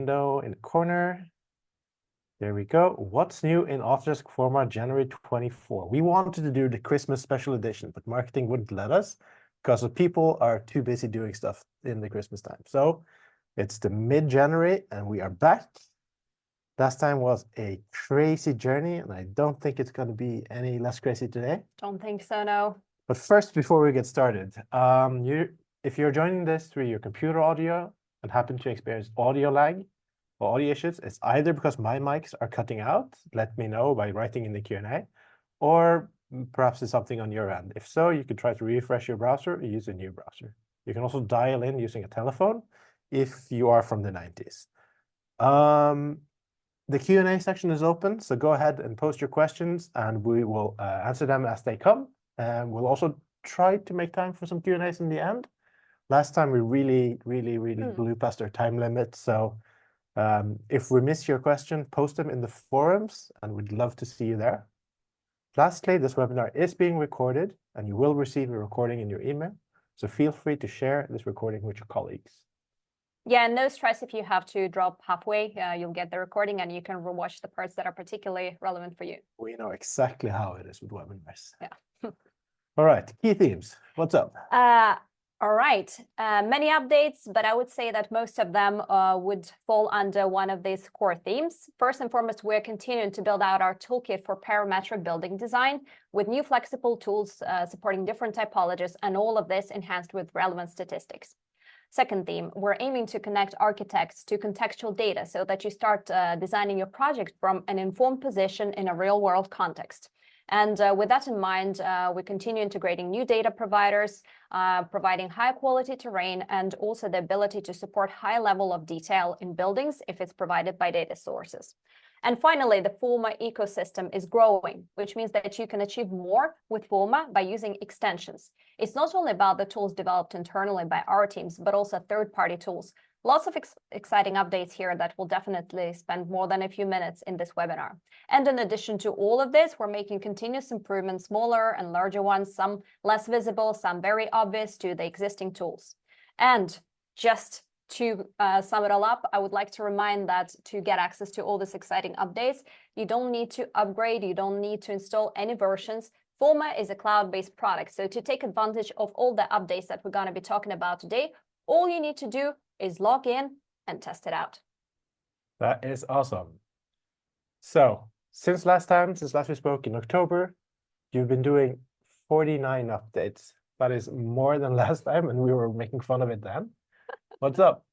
window in the corner. There we go. What's new in Autodesk Forma January 24? We wanted to do the Christmas special edition, but marketing wouldn't let us because the people are too busy doing stuff in the Christmas time. So it's the mid-January and we are back. Last time was a crazy journey, and I don't think it's going to be any less crazy today. Don't think so, no. But first, before we get started, if you're joining this through your computer audio and happen to experience audio lag or audio issues, it's either because my mics are cutting out, let me know by writing in the Q&A, or perhaps it's something on your end. If so, you can try to refresh your browser or use a new browser. You can also dial in using a telephone if you are from the 90s. The Q&A section is open, so go ahead and post your questions and we will answer them as they come. And we'll also try to make time for some Q&As in the end. Last time we really blew past our time limit. So if we miss your question, post them in the forums and we'd love to see you there. Lastly, this webinar is being recorded and you will receive a recording in your email. So feel free to share this recording with your colleagues. Yeah, no stress if you have to drop halfway. You'll get the recording and you can rewatch the parts that are particularly relevant for you. We know exactly how it is with webinars. Yeah. All right, key themes. What's up? All right, many updates, but I would say that most of them would fall under one of these core themes. First and foremost, we're continuing to build out our toolkit for parametric building design with new flexible tools supporting different typologies, and all of this enhanced with relevant statistics. Second theme, we're aiming to connect architects to contextual data so that you start designing your project from an informed position in a real-world context. And with that in mind, we continue integrating new data providers, providing high-quality terrain, and also the ability to support high level of detail in buildings if it's provided by data sources. And finally, the Forma ecosystem is growing, which means that you can achieve more with Forma by using extensions. It's not only about the tools developed internally by our teams, but also third-party tools. Lots of exciting updates here that will definitely spend more than a few minutes in this webinar. And in addition to all of this, we're making continuous improvements, smaller and larger ones, some less visible, some very obvious to the existing tools. And just to sum it all up, I would like to remind that to get access to all these exciting updates, you don't need to upgrade, you don't need to install any versions. Forma is a cloud-based product, so to take advantage of all the updates that we're going to be talking about today, all you need to do is log in and test it out. That is awesome. So since last we spoke in October, you've been doing 49 updates. That is more than last time, and we were making fun of it then. What's up?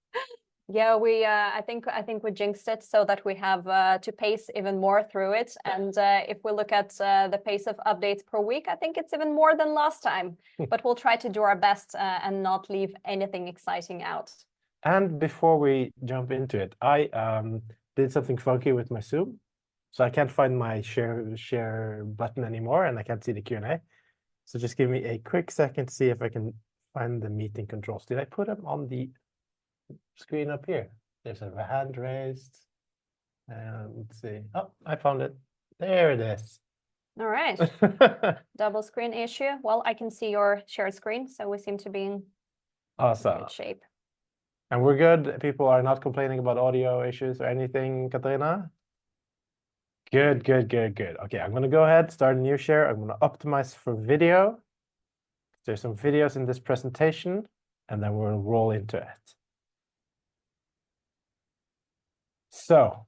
Yeah, I think we jinxed it so that we have to pace even more through it. And if we look at the pace of updates per week, I think it's even more than last time. But we'll try to do our best and not leave anything exciting out. And before we jump into it, I did something funky with my Zoom. So I can't find my share button anymore, and I can't see the Q&A. So just give me a quick second to see if I can find the meeting controls. Did I put them on the screen up here? There's a hand raised. And let's see. Oh, I found it. There it is. All right. Double screen issue. Well, I can see your shared screen, so we seem to be in good shape. And we're good. People are not complaining about audio issues or anything, Katarina? Good. Okay, I'm going to go ahead, start a new share. I'm going to optimize for video. There's some videos in this presentation, and then we'll roll into it. So,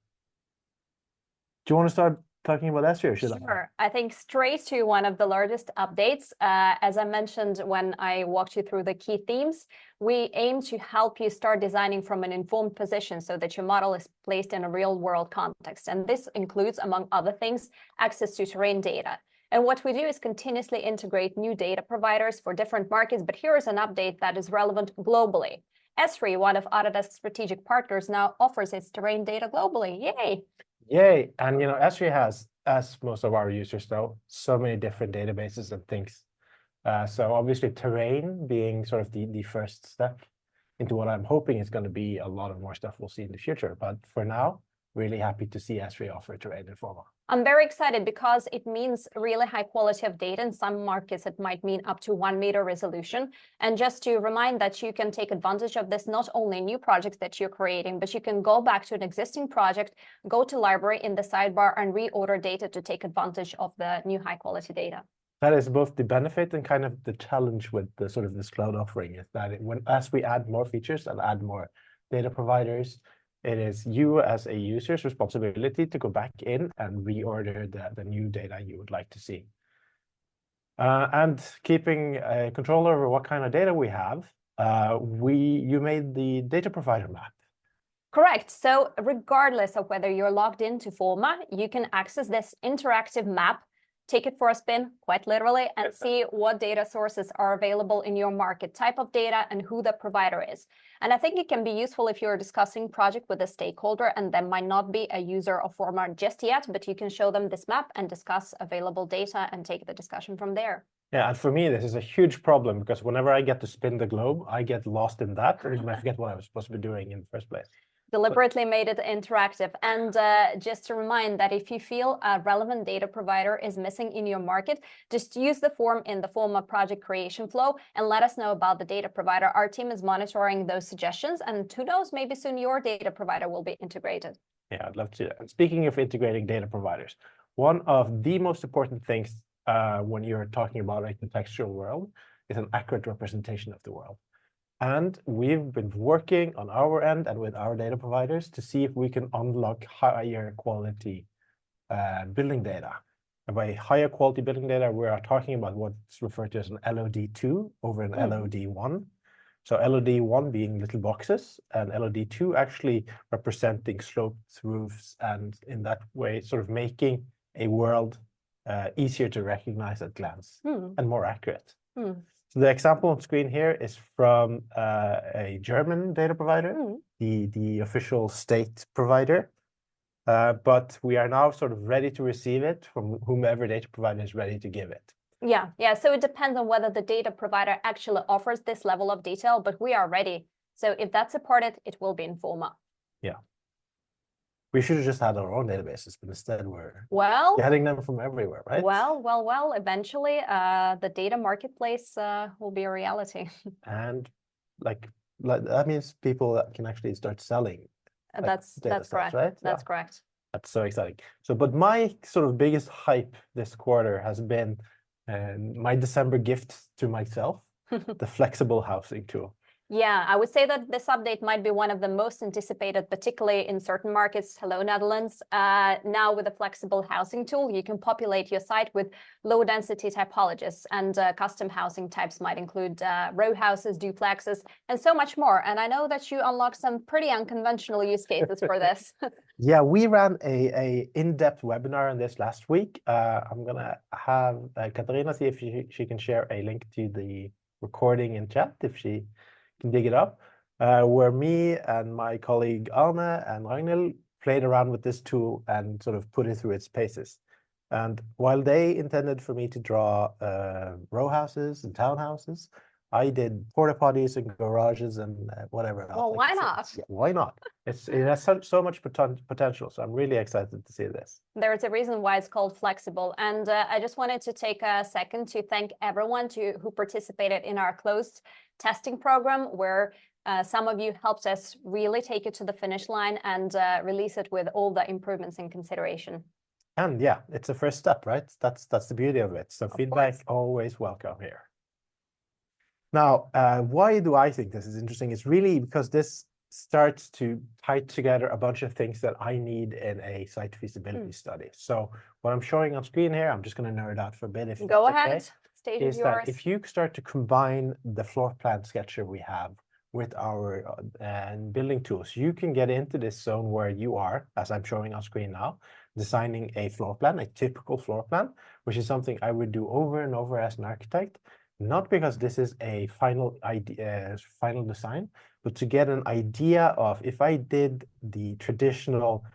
do you want to start talking about Esri, or should I? Sure. I think straight to one of the largest updates. As I mentioned when I walked you through the key themes, we aim to help you start designing from an informed position so that your model is placed in a real-world context. And this includes, among other things, access to terrain data. And what we do is continuously integrate new data providers for different markets. But here is an update that is relevant globally. Esri, one of Autodesk's strategic partners, now offers its terrain data globally. Yay! Yay! And Esri has, as most of our users know, so many different databases and things. So obviously terrain being sort of the first step into what I'm hoping is going to be a lot of more stuff we'll see in the future. But for now, really happy to see Esri offer terrain in Forma. I'm very excited because it means really high quality of data. In some markets, it might mean up to 1 meter resolution. And just to remind that you can take advantage of this, not only in new projects that you're creating, but you can go back to an existing project, go to library in the sidebar and reorder data to take advantage of the new high quality data. That is both the benefit and kind of the challenge with the sort of this cloud offering is that as we add more features and add more data providers, it is you as a user's responsibility to go back in and reorder the new data you would like to see. And keeping control over what kind of data we have, you made the data provider map. Correct. So regardless of whether you're logged into Forma, you can access this interactive map, take it for a spin, quite literally, and see what data sources are available in your market, type of data, and who the provider is. And I think it can be useful if you're discussing project with a stakeholder and they might not be a user of Forma just yet, but you can show them this map and discuss available data and take the discussion from there. Yeah, and for me, this is a huge problem because whenever I get to spin the globe, I get lost in that, or even I forget what I was supposed to be doing in the first place. Deliberately made it interactive. And just to remind that if you feel a relevant data provider is missing in your market, just use the form in the Forma project creation flow and let us know about the data provider. Our team is monitoring those suggestions, and who knows, maybe soon your data provider will be integrated. Yeah, I'd love to see that. And speaking of integrating data providers, one of the most important things when you're talking about a contextual world is an accurate representation of the world. And we've been working on our end and with our data providers to see if we can unlock higher quality building data. And by higher quality building data, we are talking about what's referred to as an LOD2 over an LOD1. So LOD1 being little boxes and LOD2 actually representing sloped roofs, and in that way sort of making a world easier to recognize at glance and more accurate. So the example on screen here is from a German data provider, the official state provider. But we are now sort of ready to receive it from whomever data provider is ready to give it. Yeah. So it depends on whether the data provider actually offers this level of detail, but we are ready. So if that's supported, it will be in Forma. Yeah. We should have just had our own databases, but instead we're getting them from everywhere, right? Well, eventually the data marketplace will be a reality. And like that means people that can actually start selling. That's correct. Right? That's correct. That's so exciting. So, but my sort of biggest hype this quarter has been my December gift to myself, the flexible housing tool. Yeah, I would say that this update might be one of the most anticipated, particularly in certain markets. Hello, Netherlands. Now with the flexible housing tool, you can populate your site with low density typologies, and custom housing types might include row houses, duplexes, and so much more. And I know that you unlocked some pretty unconventional use cases for this. Yeah, we ran a in-depth webinar on this last week. I'm gonna have Katarina see if she can share a link to the recording in chat if she can dig it up, where me and my colleague Anne and Rhino played around with this tool and sort of put it through its paces. And while they intended for me to draw row houses and townhouses, I did porta potties and garages and whatever else. Well, why not? Yeah, why not? It has so much potential. So I'm really excited to see this. There's a reason why it's called flexible. And I just wanted to take a second to thank everyone who participated in our closed testing program, where some of you helped us really take it to the finish line and release it with all the improvements in consideration. And yeah, it's a first step, right? That's the beauty of it. So feedback always welcome here. Now, why do I think this is interesting? It's really because this starts to tie together a bunch of things that I need in a site feasibility study. So what I'm showing on screen here, I'm just going to nerd out for a bit. If go ahead, stage is yours. That if you start to combine the floor plan sketcher we have with our building tools, you can get into this zone where you are, as I'm showing on screen now, designing a floor plan, a typical floor plan, which is something I would do over and over as an architect. Not because this is a final design, but to get an idea of if I did the traditional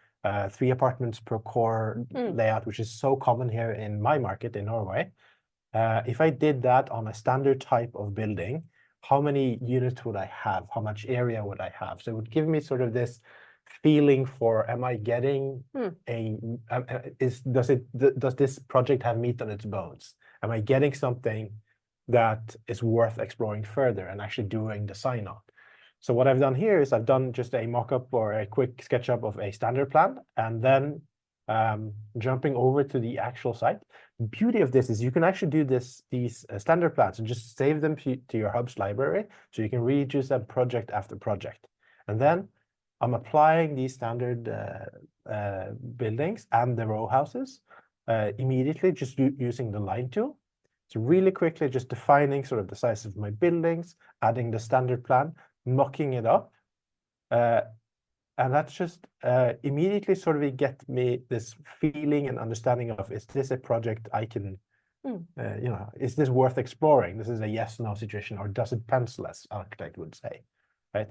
3 apartments per core layout, which is so common here in my market in Norway. If I did that on a standard type of building, how many units would I have? How much area would I have? So it would give me sort of this feeling for, am I getting does this project have meat on its bones? Am I getting something that is worth exploring further and actually doing the sign on? So what I've done here is I've done just a mock-up or a quick SketchUp of a standard plan, and then jumping over to the actual site. The beauty of this is you can actually do these standard plans and just save them to your Hubs library, so you can reuse them project after project. And then I'm applying these standard buildings and the row houses immediately, just using the line tool. So really quickly just defining sort of the size of my buildings, adding the standard plan, mocking it up. And that's just immediately sort of get me this feeling and understanding of, is this a project I can, is this worth exploring? This is a yes/no situation, or does it pencil, as architect would say, right?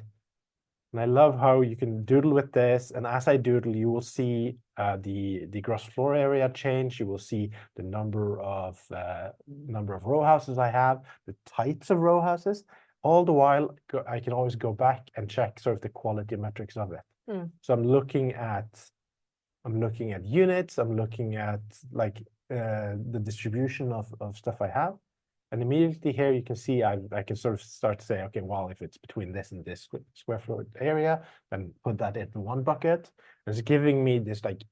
And I love how you can doodle with this. And as I doodle, you will see the gross floor area change. You will see the number of row houses I have, the types of row houses. All the while, I can always go back and check sort of the quality metrics of it. So I'm looking at units. I'm looking at like the distribution of stuff I have. And immediately here you can see I can sort of start to say, okay, well, if it's between this and this square foot area, then put that into one bucket. It's giving me this like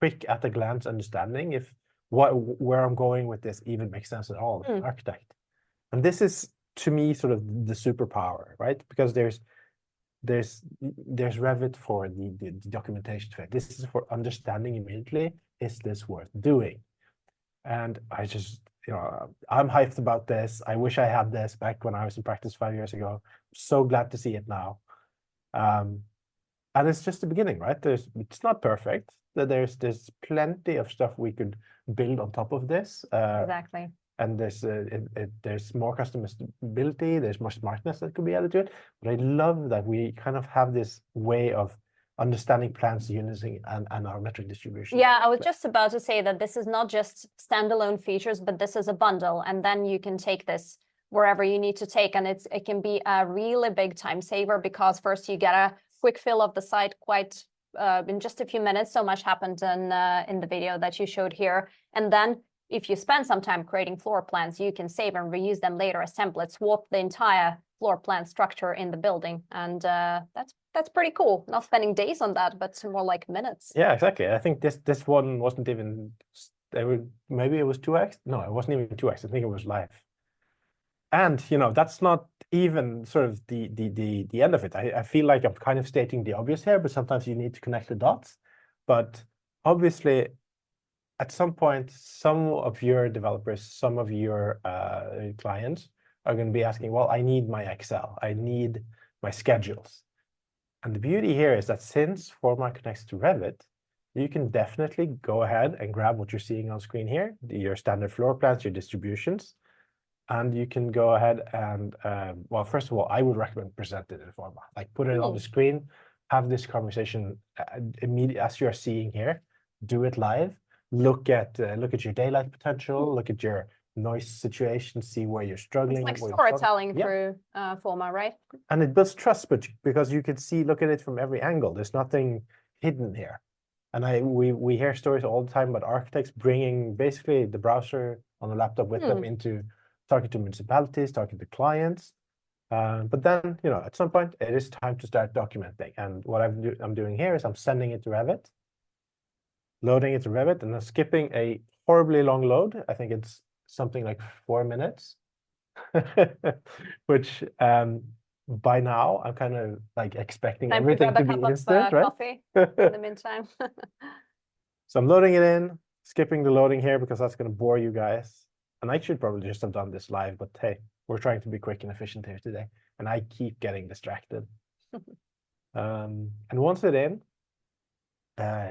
quick at a glance understanding if where I'm going with this even makes sense at all as an architect. And this is, to me, sort of the superpower, right? Because there's Revit for the documentation to it. This is for understanding immediately, is this worth doing? And I just, I'm hyped about this. I wish I had this back when I was in practice 5 years ago. I'm so glad to see it now. And it's just the beginning, right? It's not perfect. There's plenty of stuff we could build on top of this. Exactly. And there's more customizability, there's more smartness that could be added to it. But I love that we kind of have this way of understanding plans, unison, and our metric distribution. Yeah, I was just about to say that this is not just standalone features, but this is a bundle, and then you can take this wherever you need to take, and it can be a really big time saver, because first you get a quick fill of the site quite in just a few minutes. So much happened in the video that you showed here, and then if you spend some time creating floor plans, you can save and reuse them later as templates, swap the entire floor plan structure in the building. And that's pretty cool. Not spending days on that, but more like minutes. Yeah, exactly. I think this one wasn't even, maybe it was 2x. No, it wasn't even 2x. I think it was live. And, that's not even sort of the end of it. I feel like I'm kind of stating the obvious here, but sometimes you need to connect the dots. But obviously, at some point, some of your developers, some of your clients are going to be asking, well, I need my Excel, I need my schedules. And the beauty here is that since Forma connects to Revit, you can definitely go ahead and grab what you're seeing on screen here, your standard floor plans, your distributions, and you can go ahead and, well, first of all, I would recommend present it in Forma, like put it on the screen, have this conversation immediately as you're seeing here, do it live. Look at your daylight potential, look at your noise situation, see where you're struggling. It's like storytelling through Forma, right? And it builds trust, but because you can look at it from every angle. There's nothing hidden here. And we hear stories all the time about architects bringing basically the browser on the laptop with them into talking to municipalities, talking to clients. But then, at some point, it is time to start documenting. And what I'm doing here is I'm sending it to Revit, loading it to Revit, and then skipping a horribly long load. I think it's something like 4 minutes, which by now I'm kind of like expecting everything to be instant, right? Coffee in the meantime. So I'm loading it in, skipping the loading here because that's going to bore you guys. And I should probably just have done this live, but hey, we're trying to be quick and efficient here today, and I keep getting distracted. And once it's in,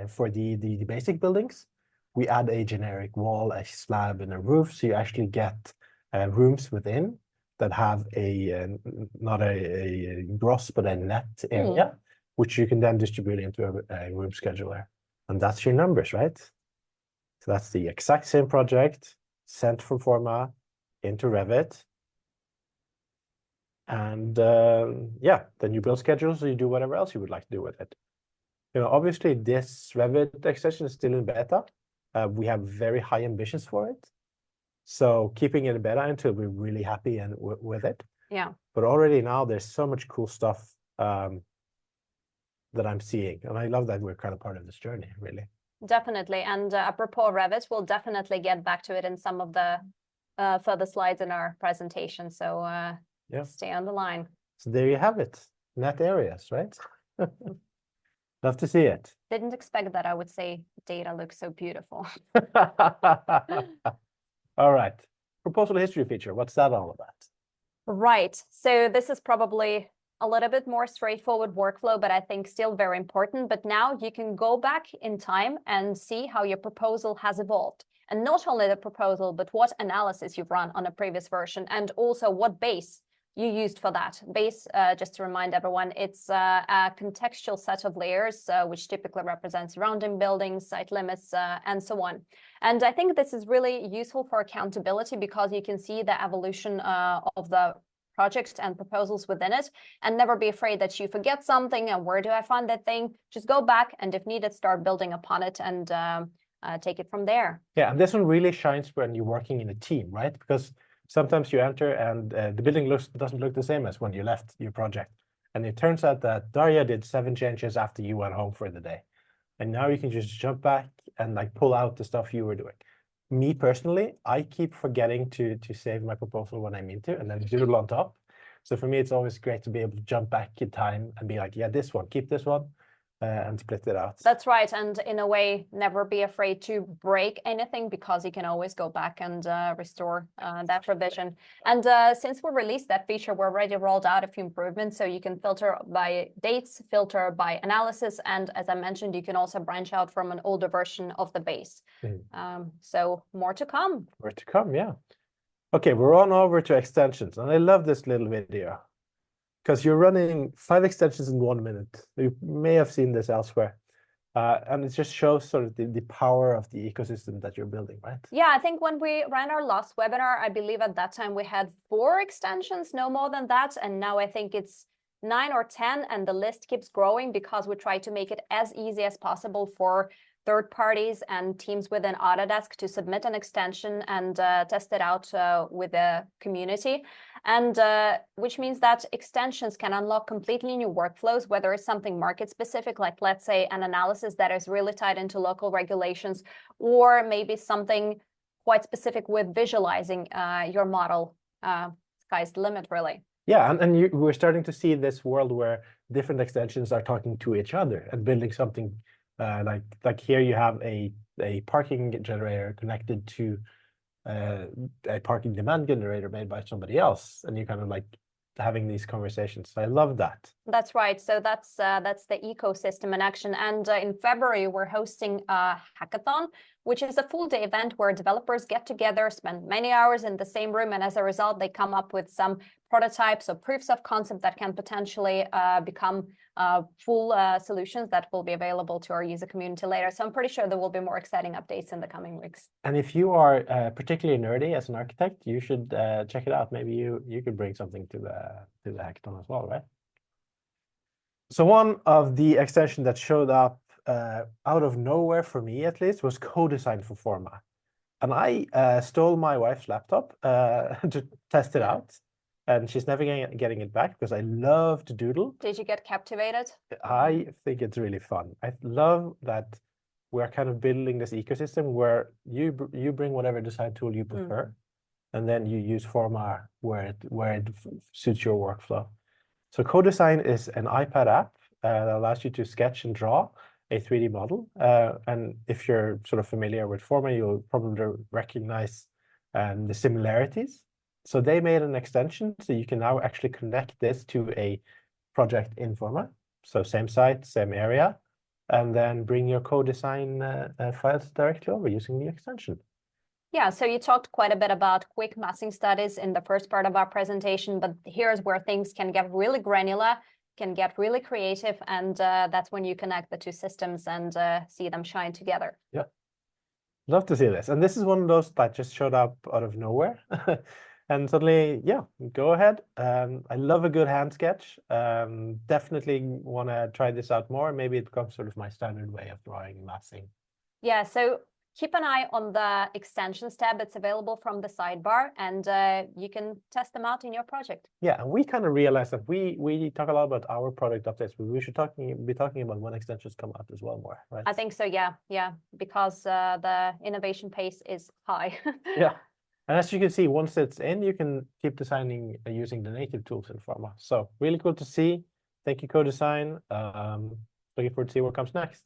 for the basic buildings, we add a generic wall, a slab, and a roof. So you actually get rooms within that have not a gross, but a net area, which you can then distribute into a room scheduler. And that's your numbers, right? So that's the exact same project sent from Forma into Revit. And yeah, then you build schedules, so you do whatever else you would like to do with it. Obviously this Revit extension is still in beta. We have very high ambitions for it. So keeping it in beta until we're really happy and with it. Yeah. But already now there's so much cool stuff that I'm seeing. And I love that we're kind of part of this journey, really. Definitely. And apropos Revit, we'll definitely get back to it in some of the further slides in our presentation. So stay on the line. So there you have it. Net areas, right? Love to see it. Didn't expect that I would say data looks so beautiful. All right. Proposal history feature. What's that all about? Right. So this is probably a little bit more straightforward workflow, but I think still very important. But now you can go back in time and see how your proposal has evolved. And not only the proposal, but what analysis you've run on a previous version, and also what base you used for that. Base, just to remind everyone, it's a contextual set of layers, which typically represents surrounding buildings, site limits, and so on. And I think this is really useful for accountability because you can see the evolution of the projects and proposals within it, and never be afraid that you forget something and where do I find that thing? Just go back and if needed, start building upon it and take it from there. Yeah, and this one really shines when you're working in a team, right? Because sometimes you enter and the building doesn't look the same as when you left your project. And it turns out that Daria did 7 changes after you went home for the day. And now you can just jump back and like pull out the stuff you were doing. Me personally, I keep forgetting to save my proposal when I mean to, and then doodle on top. So for me, it's always great to be able to jump back in time and be like, yeah, this one, keep this one. And split it out. That's right. And in a way, never be afraid to break anything because you can always go back and restore that revision. And since we released that feature, we're already rolled out a few improvements. So you can filter by dates, filter by analysis. And as I mentioned, you can also branch out from an older version of the base. So more to come. More to come, yeah. Okay, we're on over to extensions. And I love this little video, because you're running 5 extensions in 1 minute. You may have seen this elsewhere. And it just shows sort of the power of the ecosystem that you're building, right? Yeah, I think when we ran our last webinar, I believe at that time we had 4 extensions, no more than that. And now I think it's 9 or 10, and the list keeps growing because we try to make it as easy as possible for third parties and teams within Autodesk to submit an extension and test it out with the community. And which means that extensions can unlock completely new workflows, whether it's something market specific, like let's say an analysis that is really tied into local regulations, or maybe something quite specific with visualizing your model. Sky's the limit, really. Yeah, and we're starting to see this world where different extensions are talking to each other and building something like here you have a parking generator connected to a parking demand generator made by somebody else, and you kind of like having these conversations. I love that. That's right. So that's the ecosystem in action. And in February, we're hosting a hackathon, which is a full day event where developers get together, spend many hours in the same room, and as a result, they come up with some prototypes or proofs of concept that can potentially become full solutions that will be available to our user community later. So I'm pretty sure there will be more exciting updates in the coming weeks. And if you are particularly nerdy as an architect, you should check it out. Maybe you could bring something to the hackathon as well, right? So one of the extensions that showed up out of nowhere for me, at least, was Codesign for Forma. And I stole my wife's laptop to test it out. And she's never getting it back because I love to doodle. Did you get captivated? I think it's really fun. I love that we're kind of building this ecosystem where you bring whatever design tool you prefer, and then you use Forma where it suits your workflow. So Codesign is an iPad app that allows you to sketch and draw a 3D model. And if you're sort of familiar with Forma, you'll probably recognize the similarities. So they made an extension, so you can now actually connect this to a project in Forma. So same site, same area, and then bring your Codesign files directly over using the extension. Yeah, so you talked quite a bit about quick massing studies in the first part of our presentation, but here's where things can get really granular, can get really creative, and that's when you connect the two systems and see them shine together. Yeah, love to see this. And this is one of those that just showed up out of nowhere. And suddenly, yeah, go ahead. I love a good hand sketch. Definitely want to try this out more. Maybe it becomes sort of my standard way of drawing and massing. Yeah, so keep an eye on the extensions tab. It's available from the sidebar, and you can test them out in your project. Yeah, and we kind of realized that we talk a lot about our product updates, but we should be talking about when extensions come out as well more, right? I think so, yeah, because the innovation pace is high. Yeah, and as you can see, once it's in, you can keep designing using the native tools in Forma. So really cool to see. Thank you, Codesign. Looking forward to see what comes next.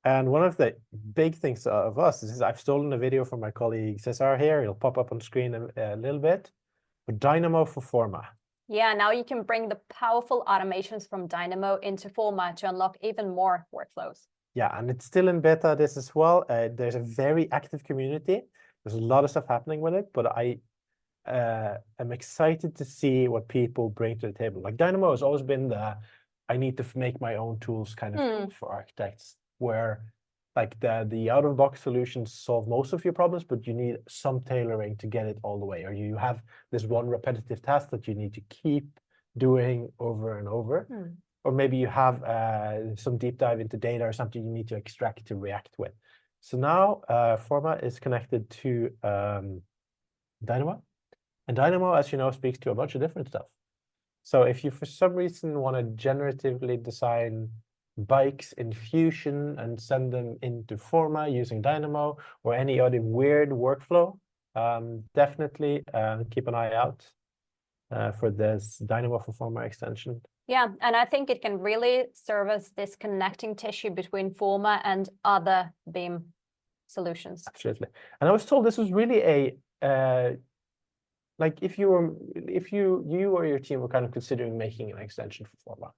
And one of the big things of us is I've stolen a video from my colleague Cesar here. It'll pop up on screen a little bit. But Dynamo for Forma. Yeah, now you can bring the powerful automations from Dynamo into Forma to unlock even more workflows. Yeah, and it's still in beta this as well. There's a very active community. There's a lot of stuff happening with it, but I am excited to see what people bring to the table. Like Dynamo has always been I need to make my own tools kind of thing for architects, where like the out-of-box solutions solve most of your problems, but you need some tailoring to get it all the way, or you have this one repetitive task that you need to keep doing over and over. Or maybe you have some deep dive into data or something you need to extract to react with. So now Forma is connected to Dynamo. And Dynamo, as you know, speaks to a bunch of different stuff. So if you, for some reason, want to generatively design bikes in Fusion and send them into Forma using Dynamo or any other weird workflow, definitely keep an eye out for this Dynamo for Forma extension. Yeah, and I think it can really serve as this connecting tissue between Forma and other BIM solutions. Absolutely. And I was told this was really like if you or your team were kind of considering making an extension for Forma,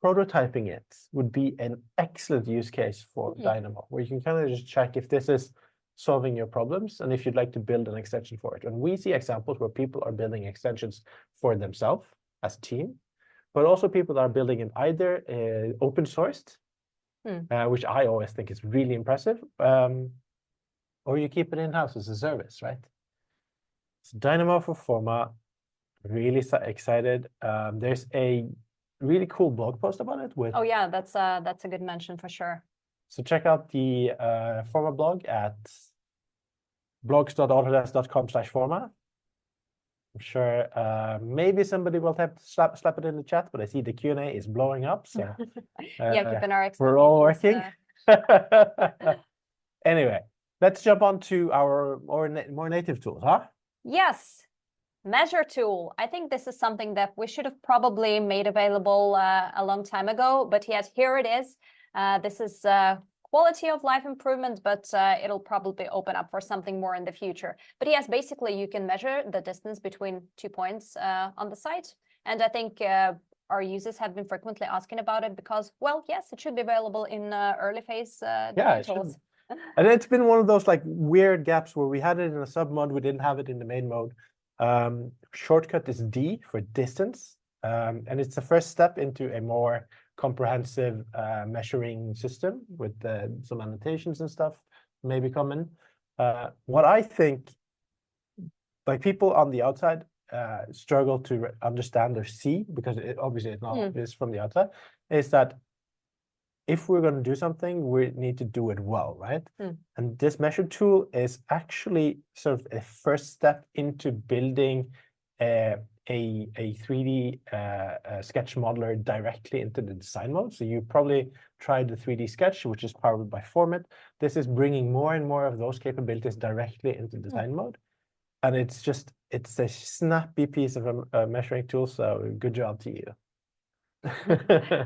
prototyping it would be an excellent use case for Dynamo, where you can kind of just check if this is solving your problems and if you'd like to build an extension for it. And we see examples where people are building extensions for themselves as a team, but also people that are building it either open sourced, which I always think is really impressive, or you keep it in-house as a service, right? So Dynamo for Forma, really excited. There's a really cool blog post about it with. Oh yeah, that's a good mention for sure. So check out the Forma blog at blogs.autodesk.com/Forma. I'm sure maybe somebody will have to slap it in the chat, but I see the Q&A is blowing up. So yeah, keeping our we're all working. Anyway, let's jump on to our more native tools, huh? Yes. Measure tool. I think this is something that we should have probably made available a long time ago, but yet here it is. This is quality of life improvement, but it'll probably open up for something more in the future. But yes, basically you can measure the distance between 2 points on the site. And I think our users have been frequently asking about it because, well, yes, it should be available in early phase tools. And it's been one of those like weird gaps where we had it in a sub mode, we didn't have it in the main mode. Shortcut is D for distance, and it's the first step into a more comprehensive measuring system with some annotations and stuff maybe coming. What I think, like people on the outside struggle to understand or see, because obviously it's not obvious from the outside, is that if we're going to do something, we need to do it well, right? And this measure tool is actually sort of a first step into building a 3D sketch modeler directly into the design mode. So you probably tried the 3D sketch, which is powered by Format. This is bringing more and more of those capabilities directly into design mode. And it's a snappy piece of a measuring tool. So good job to you.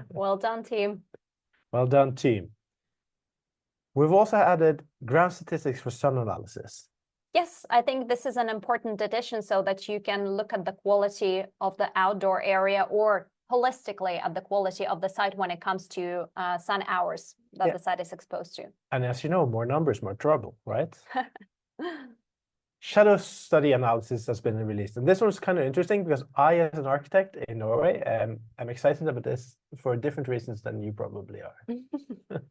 Well done, team. Well done, team. We've also added ground statistics for sun analysis. Yes, I think this is an important addition so that you can look at the quality of the outdoor area or holistically at the quality of the site when it comes to sun hours that the site is exposed to. And as you know, more numbers, more trouble, right? Shadow study analysis has been released. And this one's kind of interesting because I, as an architect in Norway, am excited about this for different reasons than you probably are.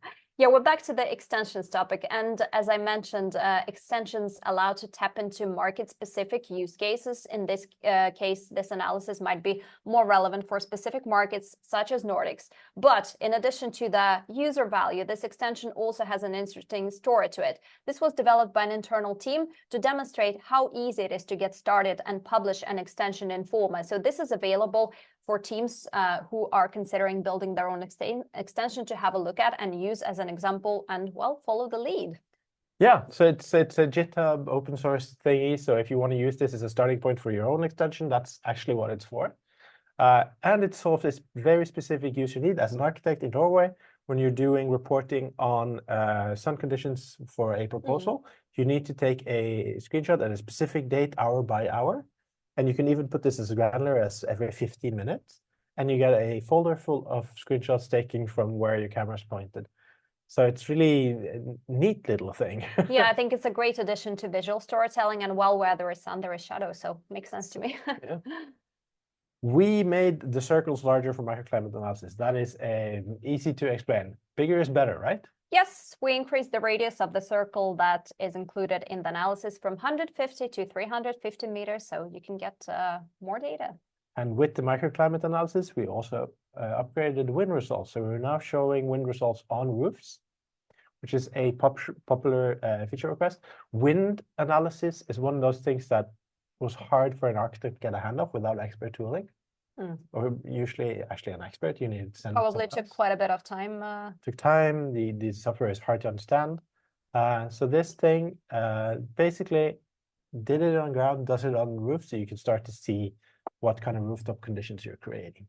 Yeah, we're back to the extensions topic. And as I mentioned, extensions allow to tap into market-specific use cases. In this case, this analysis might be more relevant for specific markets such as Nordics. But in addition to the user value, this extension also has an interesting story to it. This was developed by an internal team to demonstrate how easy it is to get started and publish an extension in Forma. So this is available for teams who are considering building their own extension to have a look at and use as an example and, well, follow the lead. Yeah, so it's a GitHub open source thingy. So if you want to use this as a starting point for your own extension, that's actually what it's for. And it solves this very specific user need. As an architect in Norway, when you're doing reporting on sun conditions for a proposal, you need to take a screenshot at a specific date, hour by hour. And you can even put this as granular as every 15 minutes. And you get a folder full of screenshots taken from where your camera's pointed. So it's really a neat little thing. Yeah, I think it's a great addition to visual storytelling. And well, where there is sun, there is shadow. So it makes sense to me. Yeah. We made the circles larger for microclimate analysis. That is easy to explain. Bigger is better, right? Yes, we increased the radius of the circle that is included in the analysis from 150 to 350 meters, so you can get more data. And with the microclimate analysis, we also upgraded the wind results. So we're now showing wind results on roofs, which is a popular feature request. Wind analysis is one of those things that was hard for an architect to get a hand of without expert tooling. Or usually actually an expert, you need to send probably took quite a bit of time. Took time, the software is hard to understand. So this thing basically did it on ground, does it on roof, so you can start to see what kind of rooftop conditions you're creating.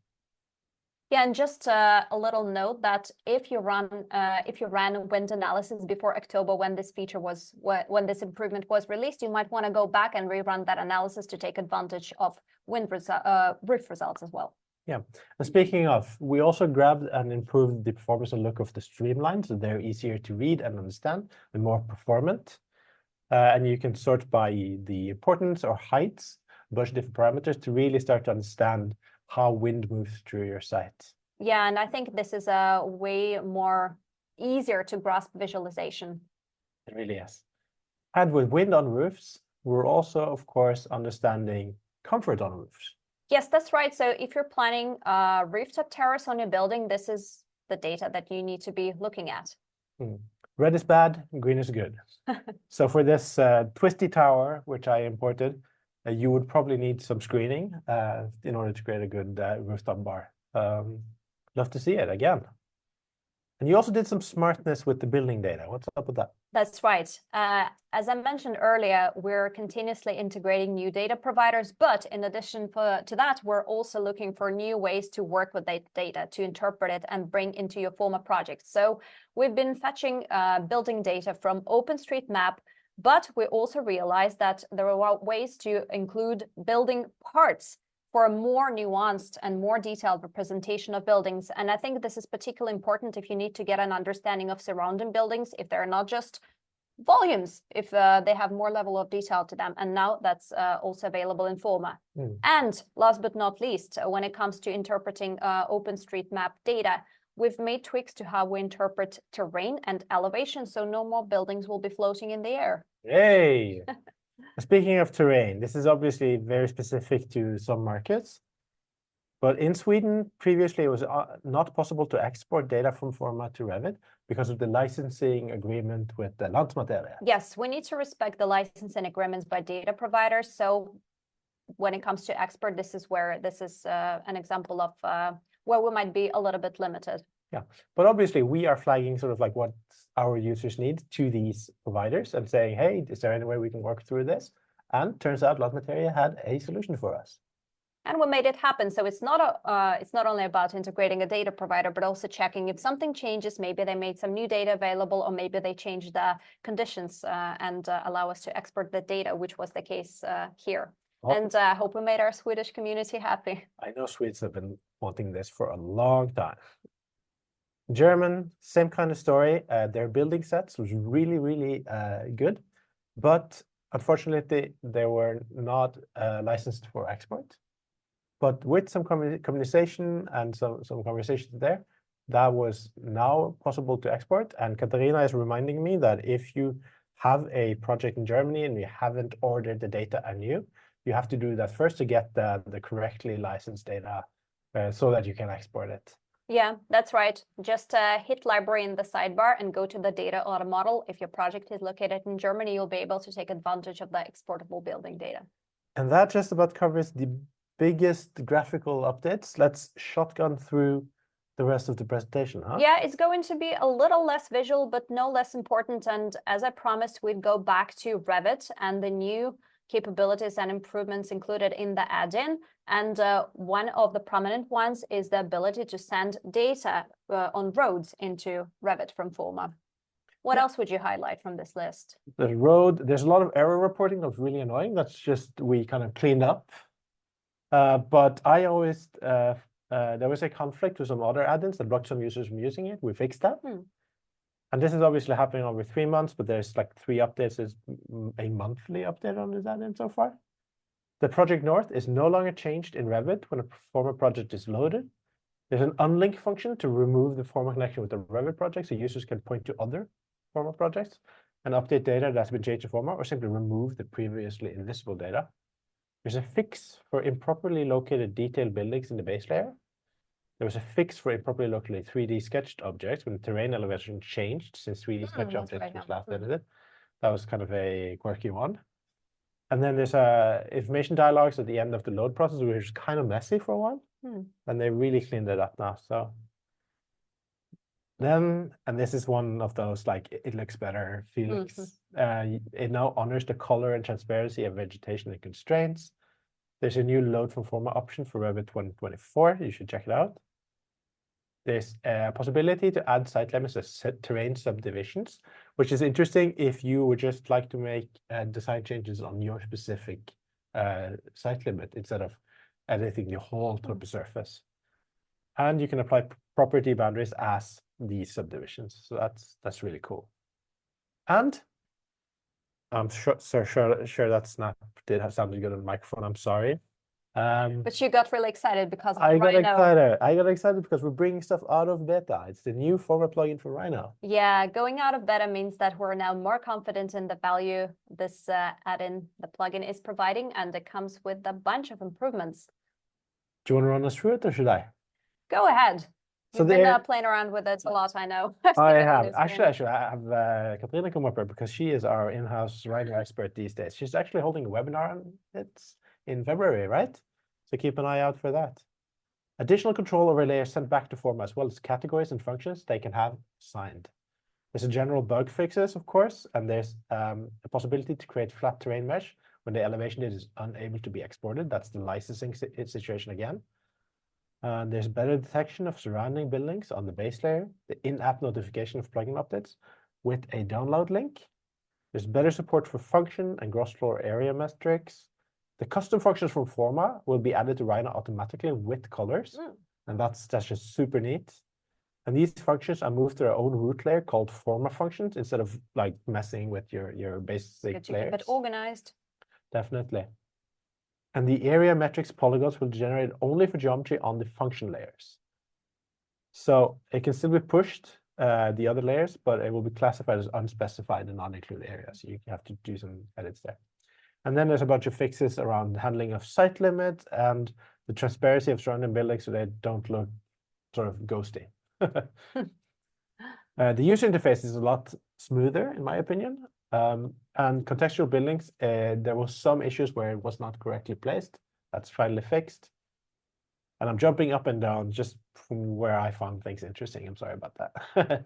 Yeah, and just a little note that if you ran wind analysis before October, when this feature was when this improvement was released, you might want to go back and rerun that analysis to take advantage of roof results as well. Yeah, and speaking of, we also grabbed and improved the performance and look of the streamlines, so they're easier to read and understand and more performant. And you can sort by the importance or heights, a bunch of different parameters to really start to understand how wind moves through your site. Yeah, and I think this is a way more easier to grasp visualization. It really is. And with wind on roofs, we're also, of course, understanding comfort on roofs. Yes, that's right. So if you're planning a rooftop terrace on your building, this is the data that you need to be looking at. Red is bad, green is good. So for this twisty tower, which I imported, you would probably need some screening in order to create a good rooftop bar. Love to see it again. And you also did some smartness with the building data. What's up with that? That's right. As I mentioned earlier, we're continuously integrating new data providers, but in addition to that, we're also looking for new ways to work with that data, to interpret it and bring into your Forma project. So we've been fetching building data from OpenStreetMap, but we also realized that there are ways to include building parts for a more nuanced and more detailed representation of buildings. And I think this is particularly important if you need to get an understanding of surrounding buildings, if they're not just volumes, if they have more level of detail to them. And now that's also available in Forma. And last but not least, when it comes to interpreting OpenStreetMap data, we've made tweaks to how we interpret terrain and elevation, so no more buildings will be floating in the air. Yay! Speaking of terrain, this is obviously very specific to some markets. But in Sweden, previously, it was not possible to export data from Forma to Revit because of the licensing agreement with the Lantmäteriet. Yes, we need to respect the licensing agreements by data providers. So when it comes to export, this is where this is an example of where we might be a little bit limited. Yeah, but obviously we are flagging sort of like what our users need to these providers and saying, hey, is there any way we can work through this? And turns out Lantmäteriet had a solution for us. And we made it happen. So it's not only about integrating a data provider, but also checking if something changes, maybe they made some new data available, or maybe they changed the conditions and allow us to export the data, which was the case here. And I hope we made our Swedish community happy. I know Swedes have been wanting this for a long time. German, same kind of story. Their building sets was really, really good, but unfortunately, they were not licensed for export. But with some communication and some conversations there, that was now possible to export. And Katarina is reminding me that if you have a project in Germany and you haven't ordered the data anew, you have to do that first to get the correctly licensed data so that you can export it. Yeah, that's right. Just hit library in the sidebar and go to the data auto model. If your project is located in Germany, you'll be able to take advantage of the exportable building data. And that just about covers the biggest graphical updates. Let's shotgun through the rest of the presentation, huh? Yeah, it's going to be a little less visual, but no less important. And as I promised, we'd go back to Revit and the new capabilities and improvements included in the add-in. And one of the prominent ones is the ability to send data on roads into Revit from Forma. What else would you highlight from this list? The road, there's a lot of error reporting that's really annoying. That's just, we kind of cleaned up. But I always, there was a conflict with some other add-ins that blocked some users from using it. We fixed that. And this is obviously happening over 3 months, but there's like 3 updates. There's a monthly update on this add-in so far. The project North is no longer changed in Revit when a Forma project is loaded. There's an unlink function to remove the Forma connection with the Revit project, so users can point to other Forma projects and update data that's been changed to Forma, or simply remove the previously invisible data. There's a fix for improperly located detailed buildings in the base layer. There was a fix for improperly located 3D sketched objects when the terrain elevation changed since 3D sketch objects was last edited. That was kind of a quirky one. And then there's information dialogues at the end of the load process, which was kind of messy for a while. And they really cleaned it up now. So then, and this is one of those, like, it looks better feelings. It now honors the color and transparency of vegetation and constraints. There's a new load from Forma option for Revit 2024. You should check it out. There's a possibility to add site limits as terrain subdivisions, which is interesting if you would just like to make design changes on your specific site limit instead of editing the whole type of surface. And you can apply property boundaries as these subdivisions. So that's really cool. And I'm sure that snap did have sounded good on the microphone. I'm sorry. But you got really excited because of I got Rhino. excited. I got excited because we're bringing stuff out of beta. It's the new Forma plugin for Rhino. Yeah, going out of beta means that we're now more confident in the value this add-in, the plugin, is providing, and it comes with a bunch of improvements. Do you want to run us through it, or should I? Go ahead. So You've been playing around with it a lot, I know. I have. Actually, I should have Katrina come up here because she is our in-house Rhino expert these days. She's actually holding a webinar on it in February, right? So keep an eye out for that. Additional control over layers sent back to Forma, as well as categories and functions they can have signed. There's a general bug fixes, of course, and there's a possibility to create flat terrain mesh when the elevation data is unable to be exported. That's the licensing situation again. There's better detection of surrounding buildings on the base layer, the in-app notification of plugin updates with a download link. There's better support for function and gross floor area metrics. The custom functions from Forma will be added to Rhino automatically with colors, and that's just super neat. And these functions are moved to their own root layer called Forma functions instead of like messing with your basic layers. Keep it organized. Definitely. And the area metrics polygons will generate only for geometry on the function layers. So it can still be pushed the other layers, but it will be classified as unspecified and non-included areas. So you have to do some edits there. And then there's a bunch of fixes around handling of site limits and the transparency of surrounding buildings so they don't look sort of ghosty. The user interface is a lot smoother, in my opinion. And contextual buildings, there was some issues where it was not correctly placed. That's finally fixed. And I'm jumping up and down just from where I found things interesting. I'm sorry about that.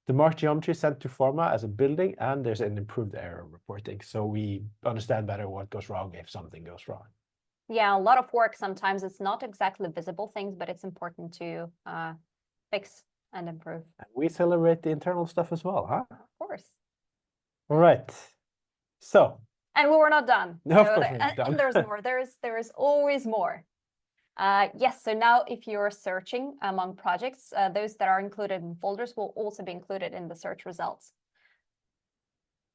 The marked geometry sent to Forma as a building, and there's an improved error reporting. So we understand better what goes wrong if something goes wrong. Yeah, a lot of work. Sometimes it's not exactly visible things, but it's important to fix and improve. And we celebrate the internal stuff as well, huh? Of course. All right. So. And we were not done. No, of course we're not done. And there's more. There is always more. Yes, so now if you're searching among projects, those that are included in folders will also be included in the search results.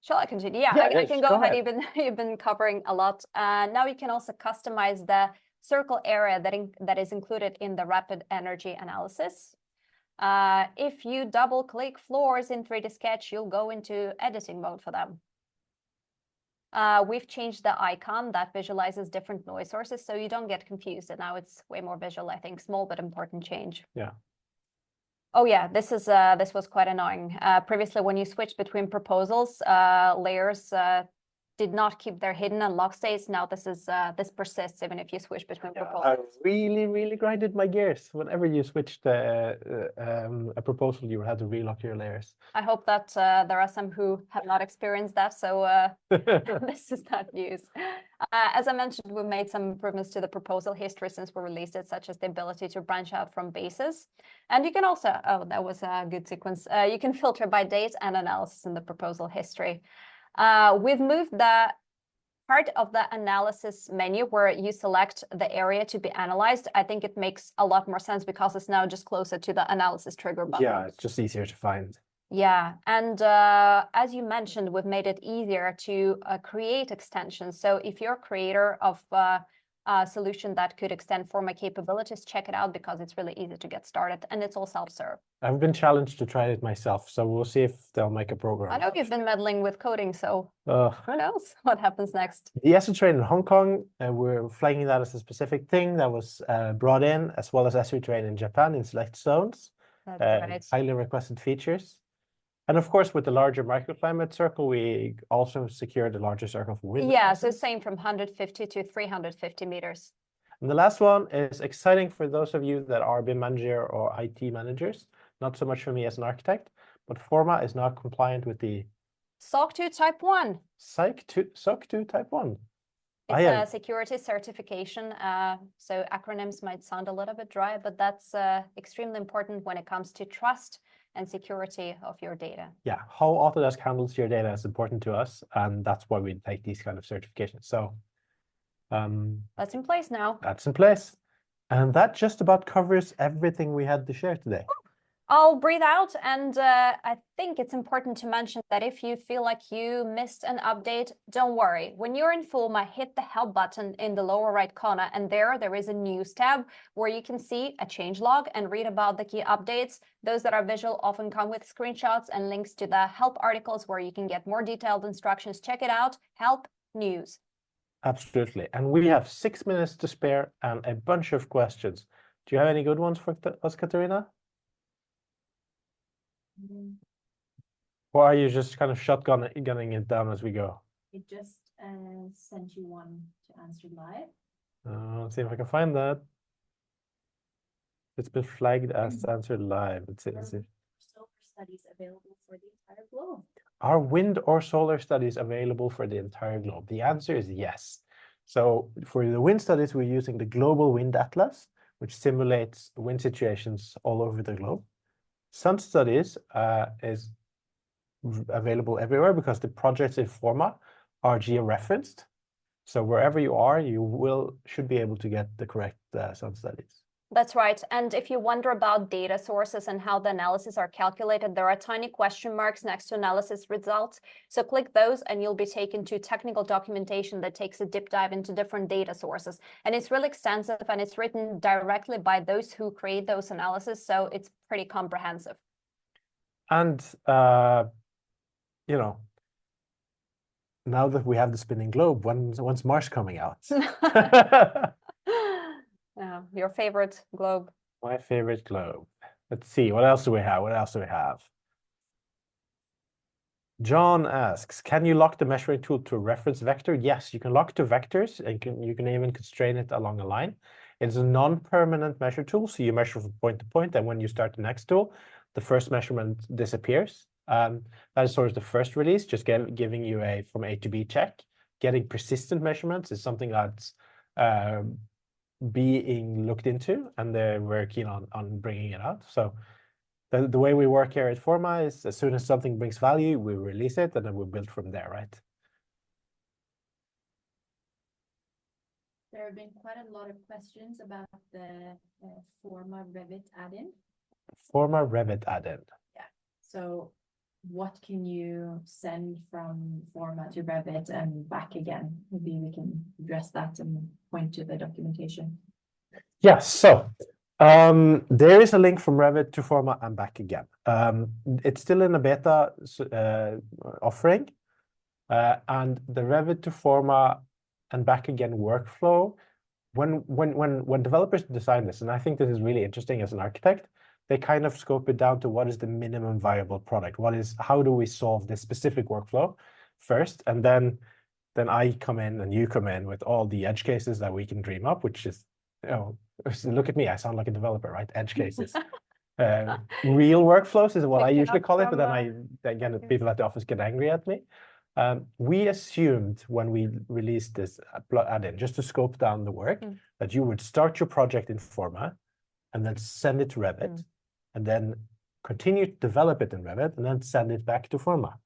Shall I continue? Yeah, I can go ahead. You've been covering a lot. Now you can also customize the circle area that is included in the rapid energy analysis. If you double click floors in 3D Sketch, you'll go into editing mode for them. We've changed the icon that visualizes different noise sources, so you don't get confused. And now it's way more visual, I think. Small but important change. Yeah. Oh yeah, this was quite annoying. Previously, when you switch between proposals, layers did not keep their hidden and lock states. Now this persists even if you switch between proposals. I really grinded my gears. Whenever you switched a proposal, you had to relock your layers. I hope that there are some who have not experienced that, so this is not news. As I mentioned, we made some improvements to the proposal history since we released it, such as the ability to branch out from bases. And you can also, oh, that was a good sequence. You can filter by date and analysis in the proposal history. We've moved the part of the analysis menu where you select the area to be analyzed. I think it makes a lot more sense because it's now just closer to the analysis trigger button. Yeah, it's just easier to find. Yeah, and as you mentioned, we've made it easier to create extensions. So if you're a creator of a solution that could extend Forma capabilities, check it out because it's really easy to get started and it's all self-serve. I've been challenged to try it myself, so we'll see if they'll make a program. I know you've been meddling with coding, so who knows what happens next. The ESO train in Hong Kong, we're flagging that as a specific thing that was brought in, as well as ESO train in Japan in select zones. That's right. Highly requested features. And of course, with the larger microclimate circle, we also secured a larger circle for wind. Yeah, so same from 150 to 350 meters. And the last one is exciting for those of you that are BIM manager or IT managers. Not so much for me as an architect, but Forma is now compliant with the SOC 2 Type 1. SOC 2 Type 1. It's a security certification, so acronyms might sound a little bit dry, but that's extremely important when it comes to trust and security of your data. Yeah, how Autodesk handles your data is important to us, and that's why we take these kind of certifications. So that's in place now. That's in place. And that just about covers everything we had to share today. I'll breathe out, and I think it's important to mention that if you feel like you missed an update, don't worry. When you're in Forma, hit the help button in the lower right corner, and there is a news tab where you can see a changelog and read about the key updates. Those that are visual often come with screenshots and links to the help articles where you can get more detailed instructions. Check it out, help news. Absolutely. And we have 6 minutes to spare and a bunch of questions. Do you have any good ones for us, Katarina? Or are you just kind of shotgunning it down as we go? It just sent you one to answer live. Let's see if I can find that. It's been flagged as answered live. Let's see. Solar studies available for the entire globe. Are wind or solar studies available for the entire globe? The answer is yes. So for the wind studies, we're using the Global Wind Atlas, which simulates wind situations all over the globe. Sun studies is available everywhere because the projects in Forma are geo-referenced. So wherever you are, you should be able to get the correct sun studies. That's right. And if you wonder about data sources and how the analysis are calculated, there are tiny question marks next to analysis results. So click those and you'll be taken to technical documentation that takes a deep dive into different data sources. And it's really extensive and it's written directly by those who create those analyses. So it's pretty comprehensive. And, you know, now that we have the spinning globe, when's Mars coming out? Your favorite globe. My favorite globe. Let's see, what else do we have? John asks, can you lock the measuring tool to a reference vector? Yes, you can lock to vectors, and you can even constrain it along a line. It's a non-permanent measure tool, so you measure from point to point, and when you start the next tool, the first measurement disappears. That is sort of the first release, just giving you a from A to B check. Getting persistent measurements is something that's being looked into, and they're very keen on bringing it out. So the way we work here at Forma is as soon as something brings value, we release it, and then we build from there, right? There have been quite a lot of questions about the Forma Revit add-in. Forma Revit add-in. Yeah. So what can you send from Forma to Revit and back again? Maybe we can address that and point to the documentation. Yes, so There is a link from Revit to Forma and back again. It's still in a beta offering, and the Revit to Forma and back again workflow. When developers design this, and I think this is really interesting as an architect, they kind of scope it down to what is the minimum viable product. How do we solve this specific workflow first, and then I come in and you come in with all the edge cases that we can dream up, which is, look at me, I sound like a developer, right? Edge cases. Real workflows is what I usually call it, but then people at the office get angry at me. We assumed when we released this add-in, just to scope down the work, that you would start your project in Forma and then send it to Revit, and then continue to develop it in Revit, and then send it back to Forma.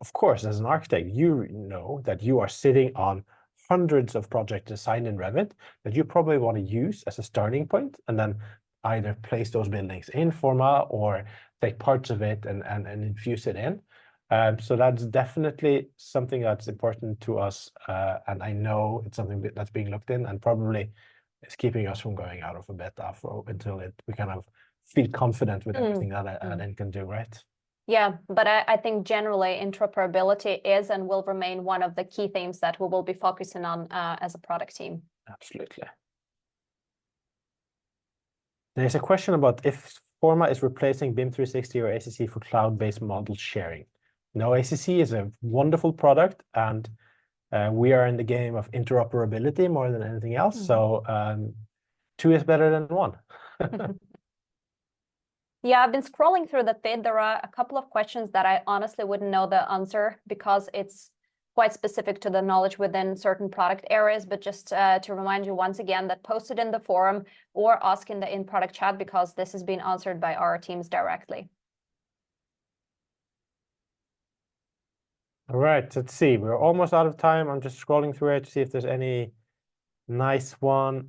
Of course, as an architect, you know that you are sitting on hundreds of projects assigned in Revit that you probably want to use as a starting point, and then either place those buildings in Forma or take parts of it and infuse it in. So that's definitely something that's important to us, and I know it's something that's being looked in and probably is keeping us from going out of a beta until we kind of feel confident with everything that add-in can do, right? Yeah, but I think generally interoperability is and will remain one of the key themes that we will be focusing on as a product team. Absolutely. There's a question about if Forma is replacing BIM 360 or ACC for cloud-based model sharing. No, ACC is a wonderful product, and we are in the game of interoperability more than anything else. So 2 is better than 1. Yeah, I've been scrolling through the feed. There are a couple of questions that I honestly wouldn't know the answer because it's quite specific to the knowledge within certain product areas. But just to remind you once again that post it in the forum or ask in the in-product chat, because this has been answered by our teams directly. All right, let's see. We're almost out of time. I'm just scrolling through it to see if there's any nice one.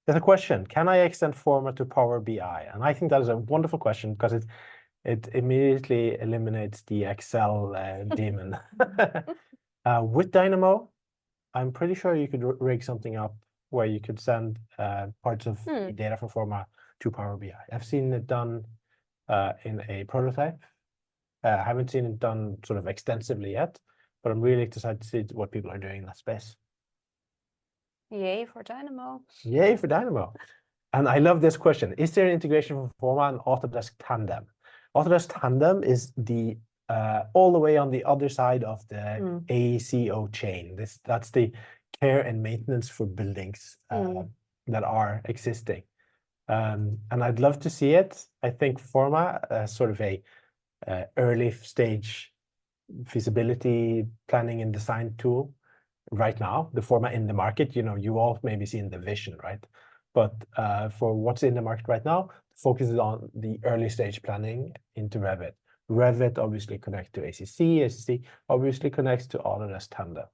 There's a question: can I extend Forma to Power BI? And I think that is a wonderful question because it immediately eliminates the Excel demon. With Dynamo, I'm pretty sure you could rig something up where you could send parts of the data from Forma to Power BI. I've seen it done in a prototype. I haven't seen it done sort of extensively yet, but I'm really excited to see what people are doing in that space. Yay for Dynamo. Yay for Dynamo. And I love this question. Is there an integration for Forma and Autodesk Tandem? Autodesk Tandem is the all the way on the other side of the AECO chain. That's the care and maintenance for buildings that are existing. And I'd love to see it. I think Forma sort of a early stage feasibility planning and design tool right now. The Forma in the market, you all maybe seen the vision, right? But for what's in the market right now, the focus is on the early stage planning into Revit. Revit obviously connects to ACC. ACC obviously connects to Autodesk Tandem.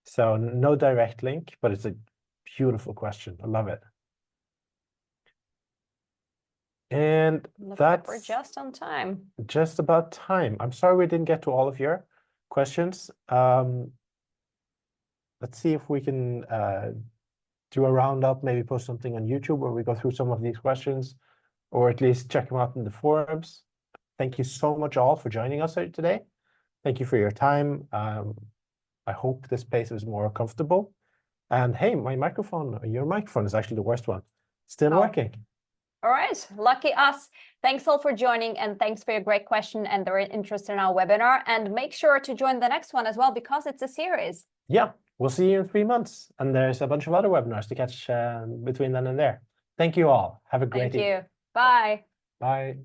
So no direct link, but it's a beautiful question. I love it. And that's we're just on time. Just about time. I'm sorry we didn't get to all of your questions. Let's see if we can do a roundup, maybe post something on YouTube where we go through some of these questions, or at least check them out in the forums. Thank you so much all for joining us here today. Thank you for your time. I hope this space was more comfortable. And hey, your microphone is actually the worst one. Still working. All right, lucky us. Thanks all for joining, and thanks for your great question and their interest in our webinar. And make sure to join the next one as well, because it's a series. Yeah, we'll see you in 3 months. And there's a bunch of other webinars to catch between then and there. Thank you all. Have a great evening. Thank you. Bye. Bye.